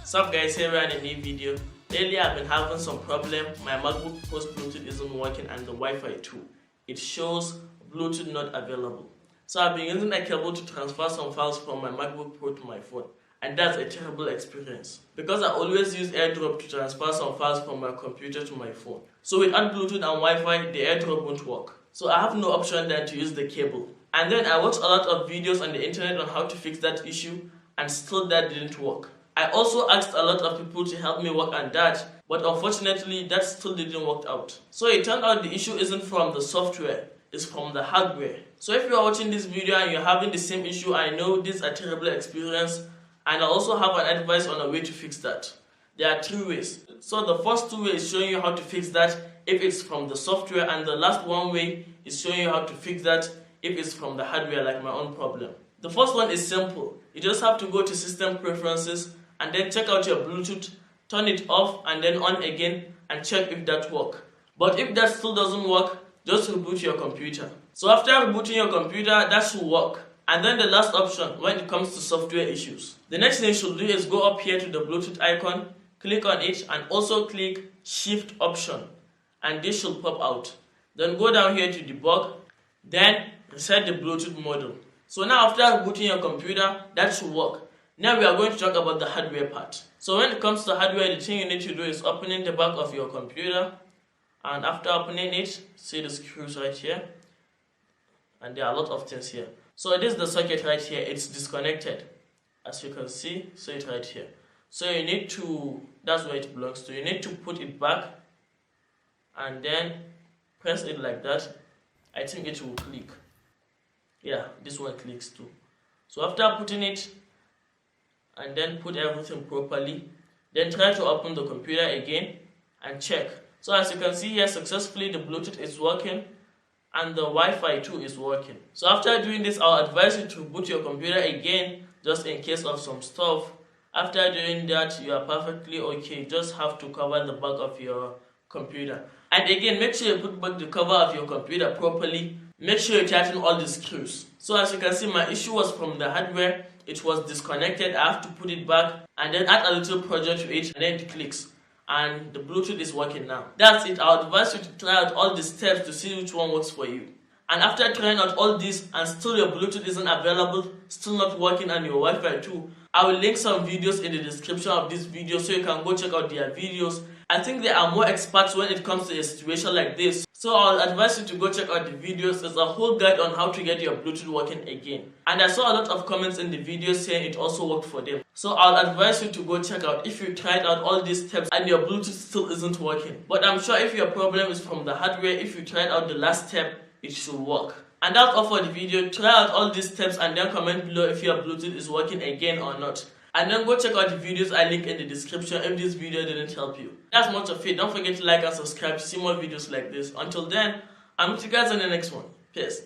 Sup guys, here we are in a new video. Lately I've been having some problem. My MacBook Pro Bluetooth isn't working and the Wi-Fi too. It shows Bluetooth not available. So I've been using a cable to transfer some files from my MacBook Pro to my phone. And that's a terrible experience. Because I always use AirDrop to transfer some files from my computer to my phone. So without Bluetooth and Wi-Fi, the AirDrop won't work. So I have no option than to use the cable. And then I watched a lot of videos on the internet on how to fix that issue, and still that didn't work. I also asked a lot of people to help me work on that, but unfortunately that still didn't work out. So it turned out the issue isn't from the software, it's from the hardware. So if you are watching this video and you're having the same issue, I know this is a terrible experience, and I also have an advice on a way to fix that. There are 3 ways. So the first 2 ways is showing you how to fix that if it's from the software, and the last 1 way is showing you how to fix that if it's from the hardware, like my own problem. The first one is simple. You just have to go to System Preferences and then check out your Bluetooth, turn it off and then on again and check if that works. But if that still doesn't work, just reboot your computer. So after rebooting your computer, that should work. And then the last option when it comes to software issues. The next thing you should do is go up here to the Bluetooth icon, click on it and also click Shift option. And this should pop out. Then go down here to debug, then reset the Bluetooth model. So now after rebooting your computer, that should work. Now we are going to talk about the hardware part. So when it comes to hardware, the thing you need to do is opening the back of your computer. And after opening it, see the screws right here. And there are a lot of things here. So this is the socket right here. It's disconnected. As you can see it right here. So you need to, that's where it belongs to. You need to put it back and then press it like that. I think it will click. Yeah, this one clicks too. So after putting it and then put everything properly, then try to open the computer again and check. So as you can see here, successfully the Bluetooth is working and the Wi-Fi too is working. So after doing this, I'll advise you to boot your computer again just in case of some stuff. After doing that, you are perfectly okay. You just have to cover the back of your computer. And again, make sure you put back the cover of your computer properly. Make sure you tighten all the screws. So as you can see, my issue was from the hardware. It was disconnected. I have to put it back and then add a little pressure to it and then it clicks. And the Bluetooth is working now. That's it. I would advise you to try out all the steps to see which one works for you. And after trying out all this and still your Bluetooth isn't available, still not working and your Wi-Fi too, I will link some videos in the description of this video so you can go check out their videos. I think they are more experts when it comes to a situation like this. So I'll advise you to go check out the videos. There's a whole guide on how to get your Bluetooth working again. And I saw a lot of comments in the video saying it also worked for them. So I'll advise you to go check out if you tried out all these steps and your Bluetooth still isn't working. But I'm sure if your problem is from the hardware, if you tried out the last step, it should work. And that's all for the video. Try out all these steps and then comment below if your Bluetooth is working again or not. And then go check out the videos I link in the description if this video didn't help you. That's much of it. Don't forget to like and subscribe to see more videos like this. Until then, I'll meet you guys in the next one. Peace.